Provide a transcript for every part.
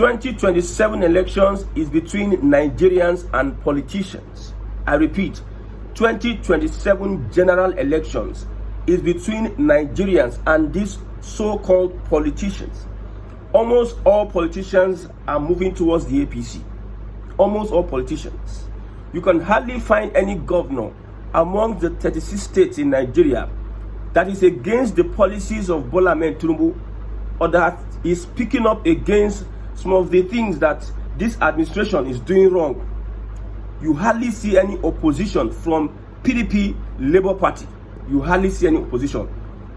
2027 elections is between Nigerians and politicians. I repeat, 2027 general elections is between Nigerians and these so-called politicians. Almost all politicians are moving towards the APC. Almost all politicians. You can hardly find any governor among the 36 states in Nigeria that is against the policies of Bola Ahmed Tinubu, or that is picking up against some of the things that this administration is doing wrong. You hardly see any opposition from PDP Labour Party. You hardly see any opposition.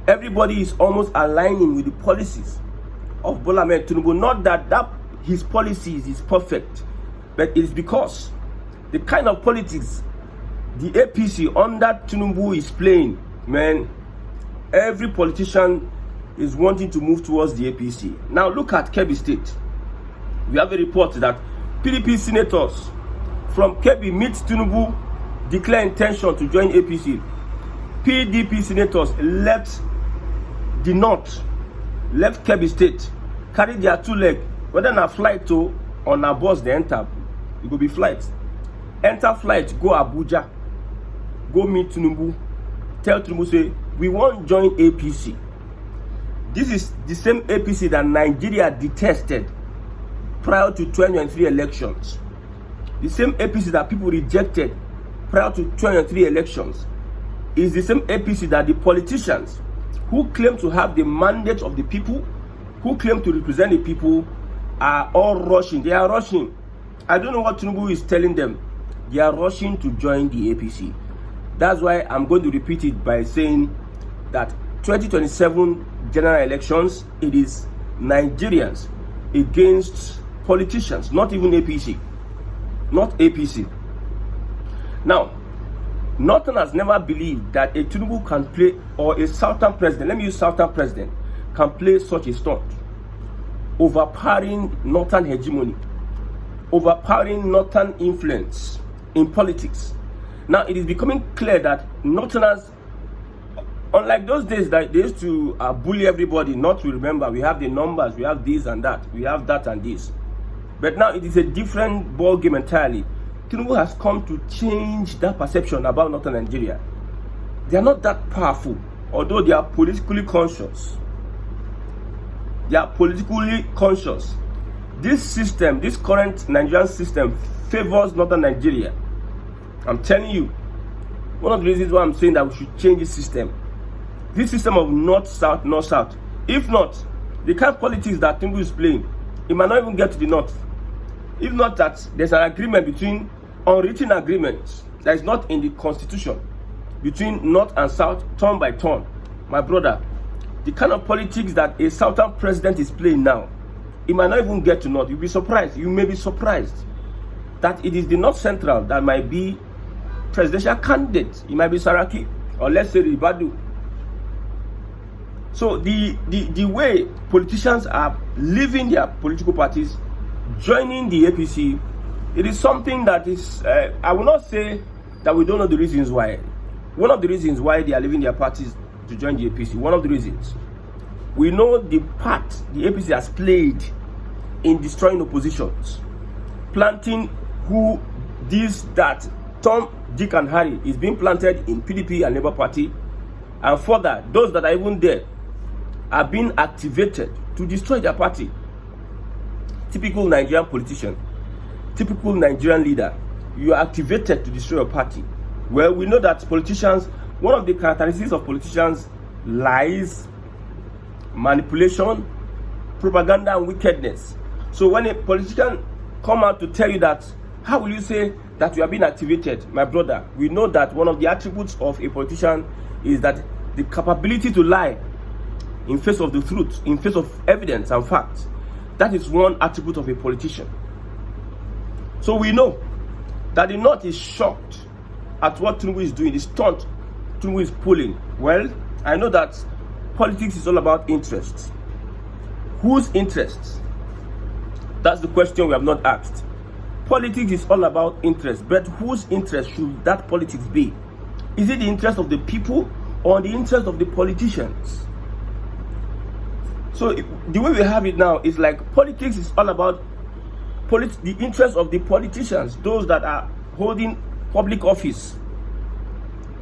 Everybody is almost aligning with the policies of Bola Ahmed Tinubu. Not that his policies is perfect, but it is because the kind of politics the APC under Tinubu is playing, man, every politician is wanting to move towards the APC. Now look at Kebbi State. We have a report that PDP senators from Kebbi meet Tinubu, declare intention to join APC. PDP senators left the north, left Kebbi State, carry their two legs, whether on a flight to on a bus they enter, it will be flight. Enter flight, go Abuja, go meet Tinubu, tell Tinubu, say, we won't join APC. This is the same APC that Nigeria detested prior to 2023 elections. The same APC that people rejected prior to 2023 elections is the same APC that the politicians who claim to have the mandate of the people, who claim to represent the people, are all rushing. They are rushing. I don't know what Tinubu is telling them. They are rushing to join the APC. That's why I'm going to repeat it by saying that 2027 general elections, it is Nigerians against politicians, not even APC. Not APC. Now, Northern has never believed that a Tinubu can play, or a Southern president, let me use Southern president, can play such a stunt, overpowering Northern hegemony, overpowering Northern influence in politics. Now it is becoming clear that Northerners, unlike those days that they used to bully everybody, not to remember, we have the numbers, we have this and that, we have that and this. But now it is a different ball game entirely. Tinubu has come to change that perception about Northern Nigeria. They are not that powerful, although they are politically conscious. They are politically conscious. This system, this current Nigerian system, favors Northern Nigeria. I'm telling you, one of the reasons why I'm saying that we should change this system of north-south, north-south. If not, the kind of politics that Tinubu is playing, it might not even get to the north. If not that there's an agreement between, unwritten agreements that is not in the constitution, between north and south, turn by turn. My brother, the kind of politics that a southern president is playing now, it might not even get to north. You'll be surprised. You may be surprised that it is the north central that might be presidential candidate. It might be Saraki, or let's say Ribadu. So the way politicians are leaving their political parties, joining the APC, it is something that is, I will not say that we don't know the reasons why. One of the reasons why they are leaving their parties to join the APC, one of the reasons, we know the part the APC has played in destroying oppositions, planting who, this, that, Tom, Dick and Harry is being planted in PDP and Labour Party, and further, those that are even there are being activated to destroy their party. Typical Nigerian politician, typical Nigerian leader, you are activated to destroy your party. Well, we know that politicians, one of the characteristics of politicians, lies, manipulation, propaganda, and wickedness. So when a politician come out to tell you that, how will you say that you are being activated? My brother, we know that one of the attributes of a politician is that the capability to lie in face of the truth, in face of evidence and facts. That is one attribute of a politician. So we know that the North is shocked at what Tinubu is doing, the stunt Tinubu is pulling. Well, I know that politics is all about interests. Whose interests? That's the question we have not asked. Politics is all about interest, but whose interest should that politics be? Is it the interest of the people or the interest of the politicians? So the way we have it now is like politics is all about the interest of the politicians, those that are holding public office.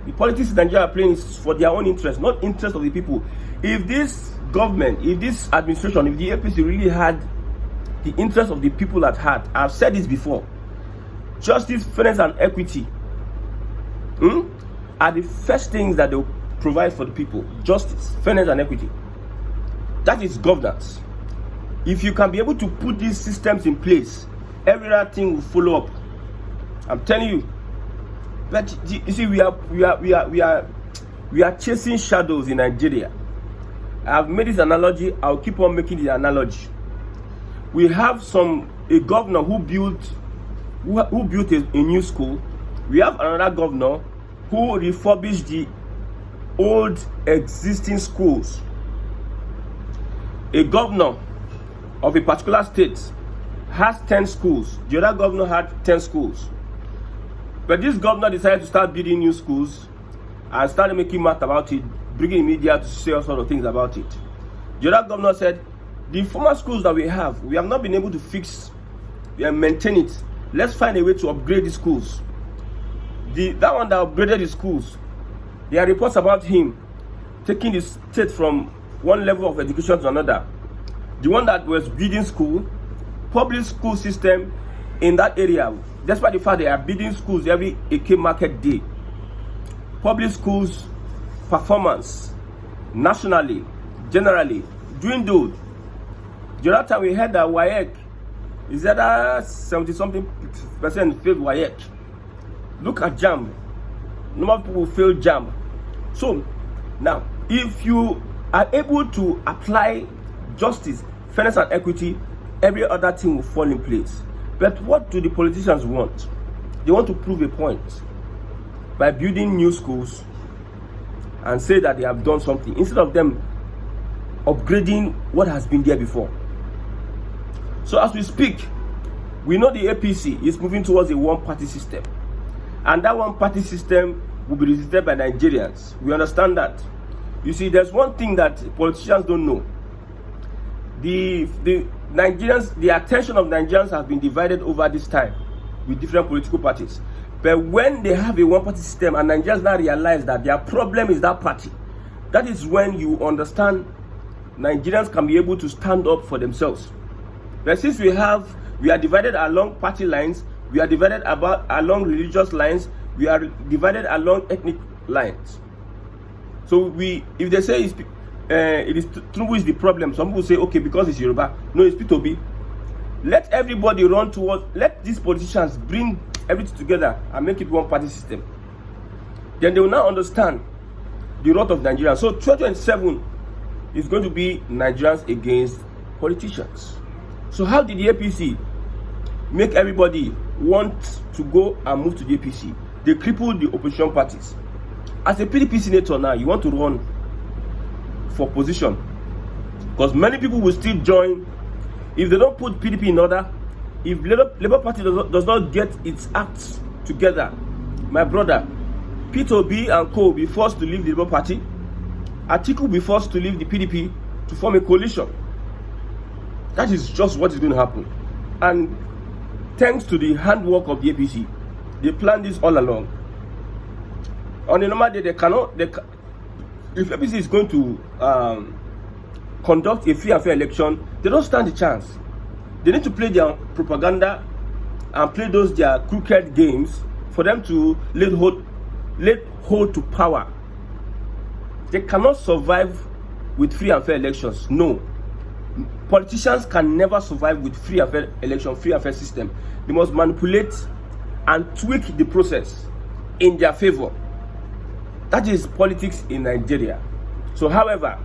The politics in Nigeria are playing is for their own interest, not interest of the people. If this government, if this administration, if the APC really had the interest of the people at heart, I've said this before, justice, fairness, and equity are the first things that they will provide for the people. Justice, fairness, and equity. That is governance. If you can be able to put these systems in place, every other thing will follow up. I'm telling you. But you see, we are chasing shadows in Nigeria. I've made this analogy. I'll keep on making the analogy. We have a governor who built a new school. We have another governor who refurbished the old existing schools. A governor of a particular state has 10 schools. The other governor had 10 schools. But this governor decided to start building new schools and started making math about it, bringing media to say all sorts of things about it. The other governor said, the former schools that we have not been able to fix and maintain it. Let's find a way to upgrade the schools. That one that upgraded the schools, there are reports about him taking the state from one level of education to another. The one that was building school, public school system in that area, despite the fact they are building schools every AK market day. Public schools performance nationally, generally, dwindled. The other time we heard that WAEC is that 70-something% failed WAEC. Look at JAMB. Number of people fail JAMB. So now, if you are able to apply justice, fairness, and equity, every other thing will fall in place. But what do the politicians want? They want to prove a point by building new schools and say that they have done something instead of them upgrading what has been there before. So as we speak, we know the APC is moving towards a one-party system, and that one-party system will be resisted by Nigerians. We understand that. You see, there's one thing that politicians don't know. The Nigerians, the attention of Nigerians has been divided over this time with different political parties. But when they have a one-party system and Nigerians now realize that their problem is that party, that is when you understand Nigerians can be able to stand up for themselves. But since we are divided along party lines, we are divided along religious lines, we are divided along ethnic lines. So if they say it is Tinubu'S the problem, some people say, okay, because it's Yoruba. No, it's P2B. Let everybody run towards, let these politicians bring everything together and make it one party system. Then they will now understand the wrath of Nigerians. So 2027 is going to be Nigerians against politicians. So how did the APC make everybody want to go and move to the APC? They crippled the opposition parties. As a PDP senator now, you want to run for position, because many people will still join if they don't put PDP in order. If Labour Party does not get its acts together, my brother, P2B and co will be forced to leave the Labour Party. Atiku will be forced to leave the PDP to form a coalition. That is just what is going to happen. And thanks to the handwork of the APC, they planned this all along. On a normal day, if APC is going to conduct a free and fair election, they don't stand a chance. They need to play their propaganda and play their crooked games for them to lay hold to power. They cannot survive with free and fair elections. No. Politicians can never survive with free and fair election, free and fair system. They must manipulate and tweak the process in their favor. That is politics in Nigeria. So, however,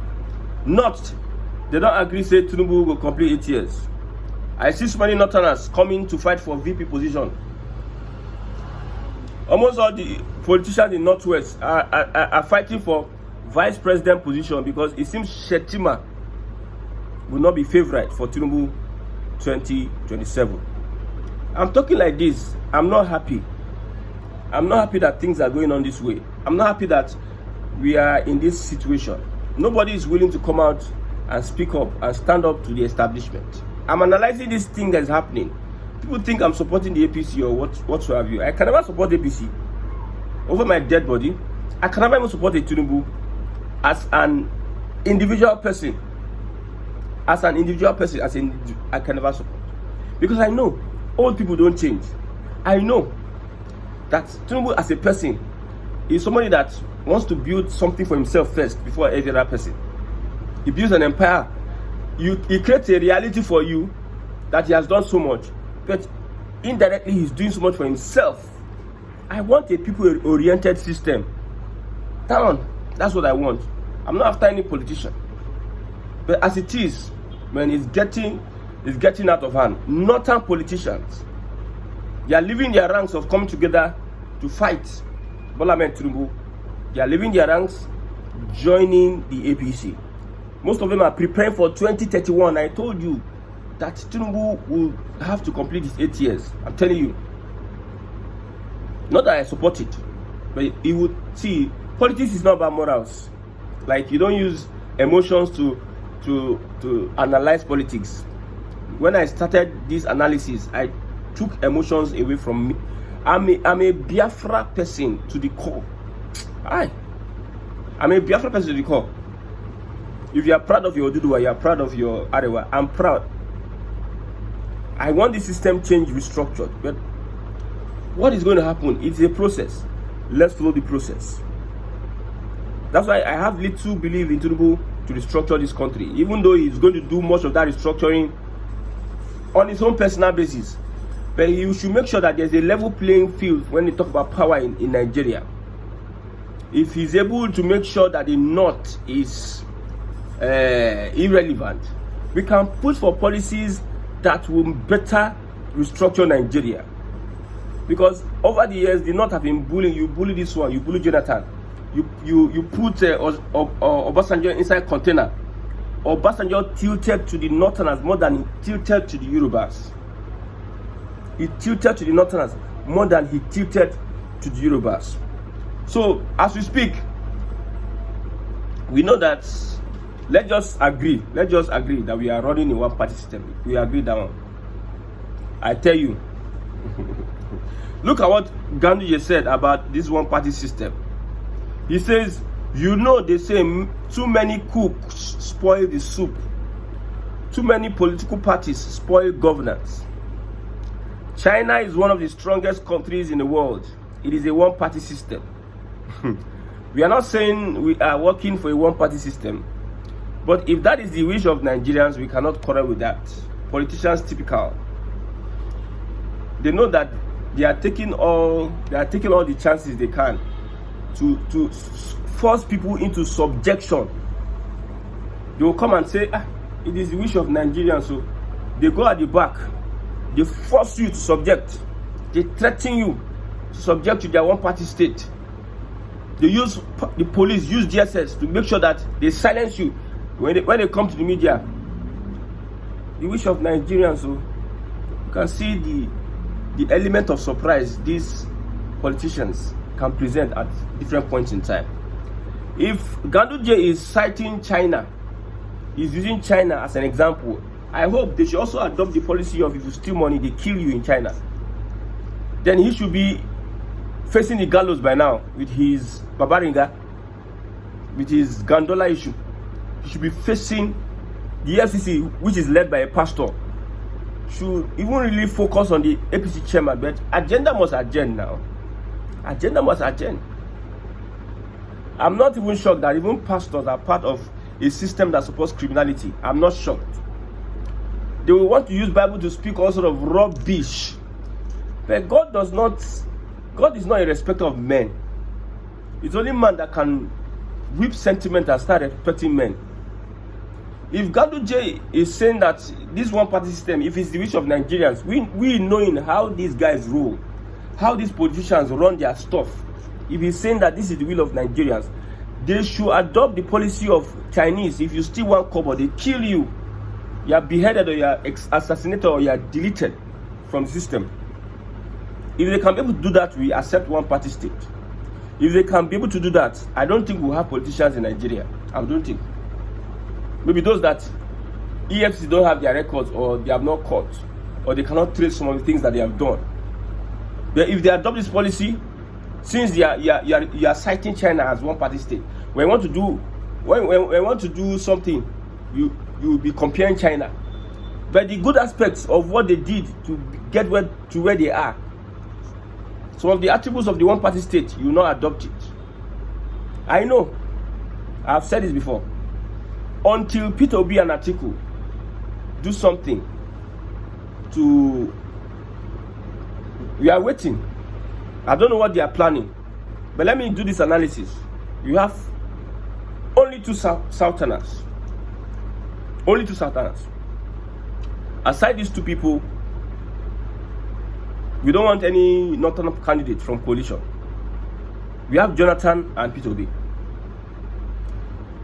they don't agree, say Tinubu will complete 8 years. I see so many Northerners coming to fight for VP position. Almost all the politicians in Northwest are fighting for vice president position because it seems Shetima will not be favorite for Tinubu 2027. I'm talking like this. I'm not happy. I'm not happy that things are going on this way. I'm not happy that we are in this situation. Nobody is willing to come out and speak up and stand up to the establishment. I'm analyzing this thing that is happening. People think I'm supporting the APC or whatsoever. I can never support the APC over my dead body. I can never even support a Tinubu as an individual person. I can never support, because I know old people don't change. I know that Tinubu as a person is somebody that wants to build something for himself first before every other person. He builds an empire. He creates a reality for you that he has done so much, but indirectly he's doing so much for himself. I want a people-oriented system. That's what I want. I'm not after any politician. But as it is, man, it's getting out of hand. Northern politicians, they are leaving their ranks of coming together to fight Bola Ahmed Tinubu. They are leaving their ranks, joining the APC. Most of them are preparing for 2031. I told you that Tinubu will have to complete his 8 years. I'm telling you. Not that I support it, but he would see, politics is not about morals. Like, you don't use emotions to analyze politics. When I started this analysis, I took emotions away from me. I'm a Biafra person to the core. I'm a Biafra person to the core. If you are proud of your Oduduwa, you are proud of your Arewa. I'm proud. I want the system change, restructured. But what is going to happen? It's a process. Let's follow the process. That's why I have little belief in Tinubu to restructure this country, even though he's going to do much of that restructuring on his own personal basis. But you should make sure that there's a level playing field when they talk about power in Nigeria. If he's able to make sure that the North is irrelevant, we can push for policies that will better restructure Nigeria. Because over the years, the North have been bullying. You bully this one, you bully Jonathan. You put Obasanjo inside container. Obasanjo tilted to the Northerners more than he tilted to the Yorubas. He tilted to the Northerners more than he tilted to the Yorubas. So, as we speak, we know that, let's just agree that we are running a one-party system. We agree that one. I tell you, look at what Ganduje said about this one-party system. He says, you know, they say too many cooks spoil the soup. Too many political parties spoil governance. China is one of the strongest countries in the world. It is a one-party system. We are not saying we are working for a one-party system, but if that is the wish of Nigerians, we cannot quarrel with that. Politicians, typical. They know that they are taking all the chances they can to force people into subjection. They will come and say, it is the wish of Nigerians, so they go at the back. They force you to subject. They threaten you to subject to their one-party state. They use the police, use DSS to make sure that they silence you when they come to the media. The wish of Nigerians, so you can see the element of surprise these politicians can present at different points in time. If Ganduje is citing China, he's using China as an example, I hope they should also adopt the policy of if you steal money, they kill you in China. Then he should be facing the gallows by now with his Babaringa, with his Gandola issue. He should be facing the FCC, which is led by a pastor. Should even really focus on the APC chairman, but agenda must agenda now. Agenda must agenda. I'm not even shocked that even pastors are part of a system that supports criminality. I'm not shocked. They will want to use Bible to speak all sort of rubbish. But God is not a respecter of men. It's only man that can whip sentiment and start respecting men. If Ganduje is saying that this one-party system, if it's the wish of Nigerians, we knowing how these guys roll, how these politicians run their stuff, if he's saying that this is the will of Nigerians, they should adopt the policy of Chinese. If you steal one kobo, they kill you. You are beheaded, or you are assassinated, or you are deleted from the system. If they can be able to do that, we accept one-party state. If they can be able to do that, I don't think we'll have politicians in Nigeria. I don't think. Maybe those that EFC don't have their records or they have not caught. or they cannot trace some of the things that they have done. But if they adopt this policy, since you are citing China as one party state, when you want to do something, you will be comparing China. But the good aspects of what they did to get to where they are, some of the attributes of the one party state, you will not adopt it. I know, I've said this before. Until Peter Obi and Atiku do something we are waiting. I don't know what they are planning, but let me do this analysis. You have only two Southerners. Only two Southerners. Aside these two people, we don't want any Northern candidate from coalition. We have Jonathan and Peter Obi.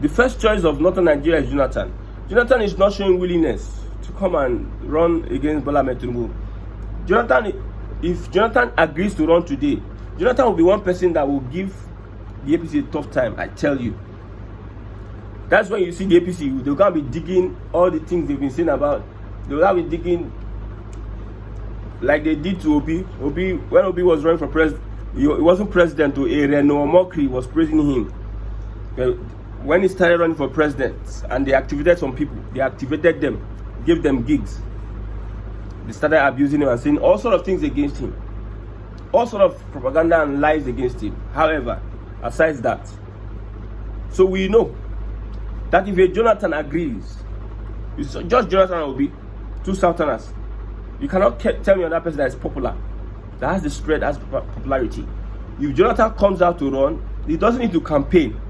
The first choice of Northern Nigeria is Jonathan. Jonathan is not showing willingness to come and run against Bola Ahmed Tinubu. If Jonathan agrees to run today, Jonathan will be one person that will give the APC a tough time, I tell you. That's when you see the APC, they're going to be digging all the things they've been saying about. They're going to be digging like they did to Obi. When Obi was running for president, he wasn't president, Arewa Mokri was praising him. When he started running for president and they activated some people, they activated them, gave them gigs. They started abusing him and saying all sorts of things against him. All sorts of propaganda and lies against him. However, aside that, so we know that if a Jonathan agrees, it's just Jonathan and Obi, two Southerners. You cannot tell me another person that is popular, that has the spread, has popularity. If Jonathan comes out to run, he doesn't need to campaign.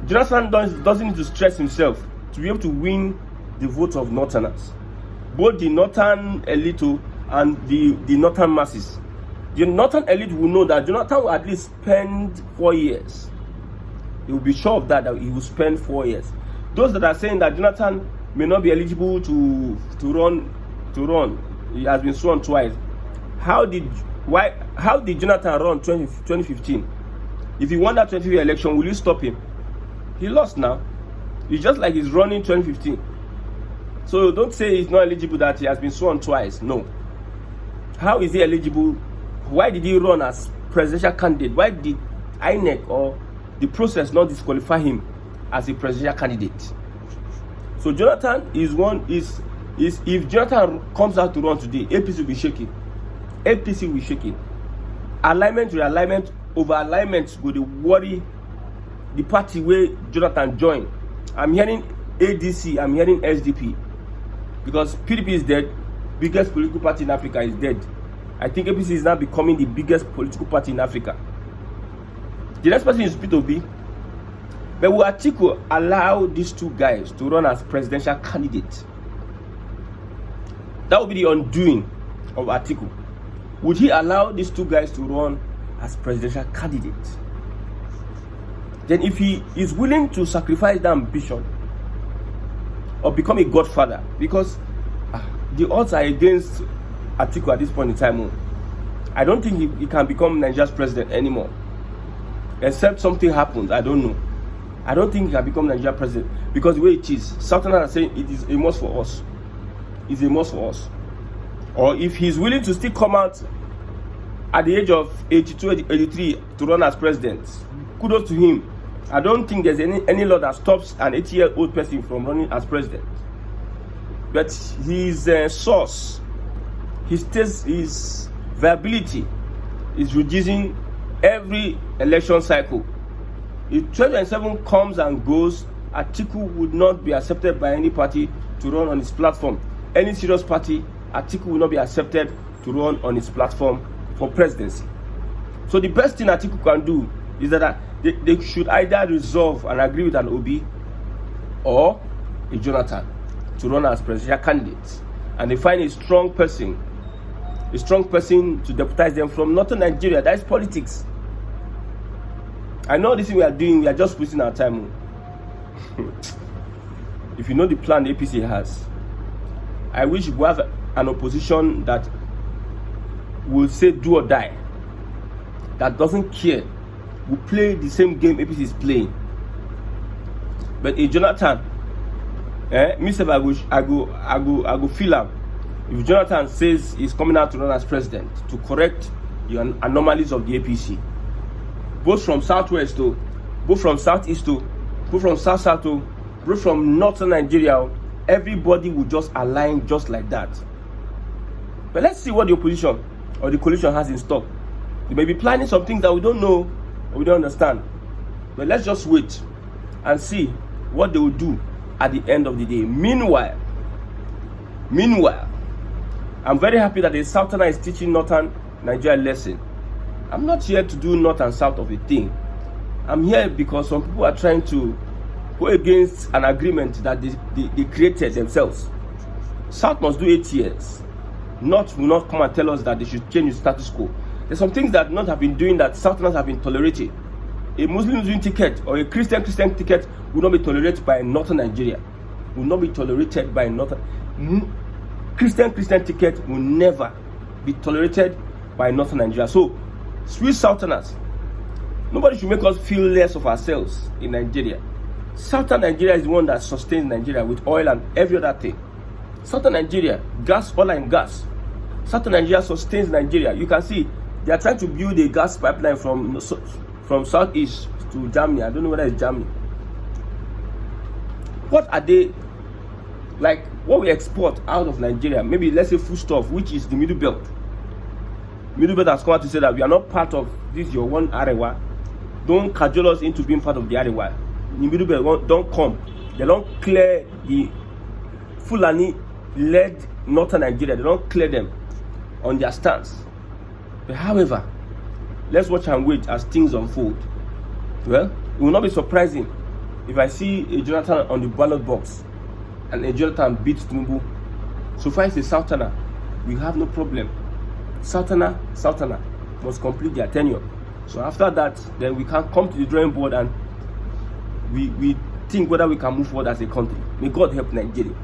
Jonathan doesn't need to stress himself to be able to win the votes of Northerners, both the Northern elite and the Northern masses. The Northern elite will know that Jonathan will at least spend 4 years. They will be sure of that he will spend 4 years. Those that are saying that Jonathan may not be eligible to run, he has been sworn twice. How did Jonathan run 2015? If he won that 2015 election, will you stop him? He lost now. It's just like he's running 2015. So don't say he's not eligible, that he has been sworn twice. No. How is he eligible? Why did he run as presidential candidate? Why did INEC or the process not disqualify him as a presidential candidate? So Jonathan is if Jonathan comes out to run today, APC will be shaking. APC will be shaking. Alignment, realignment, over alignment go to worry the party where Jonathan joined. I'm hearing ADC, I'm hearing SDP. Because PDP is dead, biggest political party in Africa is dead. I think APC is now becoming the biggest political party in Africa. The next person is Peter Obi. But will Atiku allow these two guys to run as presidential candidates? That would be the undoing of Atiku. Would he allow these two guys to run as presidential candidates? Then if he is willing to sacrifice the ambition or become a godfather, because the odds are against Atiku at this point in time. I don't think he can become Nigeria's president anymore. Except something happens, I don't know. I don't think he can become Nigeria's president because the way it is, Southerners are saying it is a must for us. It's a must for us. Or if he's willing to still come out at the age of 82, 83 to run as president, kudos to him. I don't think there's any law that stops an 80-year-old person from running as president. But his source, his viability is reducing every election cycle. If 2027 comes and goes, Atiku would not be accepted by any party to run on his platform. Any serious party, Atiku will not be accepted to run on his platform for presidency. So the best thing Atiku can do is that they should either resolve and agree with an Obi or a Jonathan to run as presidential candidates, and they find a strong person to deputize them from Northern Nigeria. That is politics. I know this thing we are doing, we are just wasting our time. If you know the plan the APC has, I wish we have an opposition that will say do or die, that doesn't care, will play the same game APC is playing. But a Jonathan Me say I go feel am if Jonathan says he's coming out to run as president to correct the anomalies of the APC, both from southwest to, both from southeast to, both from south to, both from northern Nigeria. Everybody will just align just like that. But let's see what the opposition or the coalition has in stock. They may be planning some things that we don't know or we don't understand. But let's just wait and see what they will do at the end of the day. Meanwhile, I'm very happy that the Southerner is teaching Northern Nigeria a lesson. I'm not here to do north and south of a thing. I'm here because some people are trying to go against an agreement that they created themselves. South must do 8 years. North will not come and tell us that they should change the status quo. There's some things that North have been doing that Southerners have been tolerating. A Muslim ticket or a Christian ticket will not be tolerated by Northern Nigeria. Will not be tolerated by Northern. Christian ticket will never be tolerated by Northern Nigeria. So, sweet Southerners, nobody should make us feel less of ourselves in Nigeria. Southern Nigeria is the one that sustains Nigeria with oil and every other thing. Southern Nigeria, gas, oil and gas. Southern Nigeria sustains Nigeria. You can see they are trying to build a gas pipeline from southeast to Germany. I don't know whether it's Germany. What are they like? What we export out of Nigeria? Maybe let's say foodstuff, which is the middle belt. Middle belt has come out to say that we are not part of this. Your one Arewa. Don't cajole us into being part of the Arewa. The middle belt don't come. They don't clear the Fulani-led northern Nigeria. They don't clear them on their stance. But however, let's watch and wait as things unfold. Well, it will not be surprising if I see a Jonathan on the ballot box and a Jonathan beats Tinubu. So far as a Southerner, we have no problem. Southerner must complete their tenure. So after that, then we can come to the drawing board and we think whether we can move forward as a country. May God help Nigeria.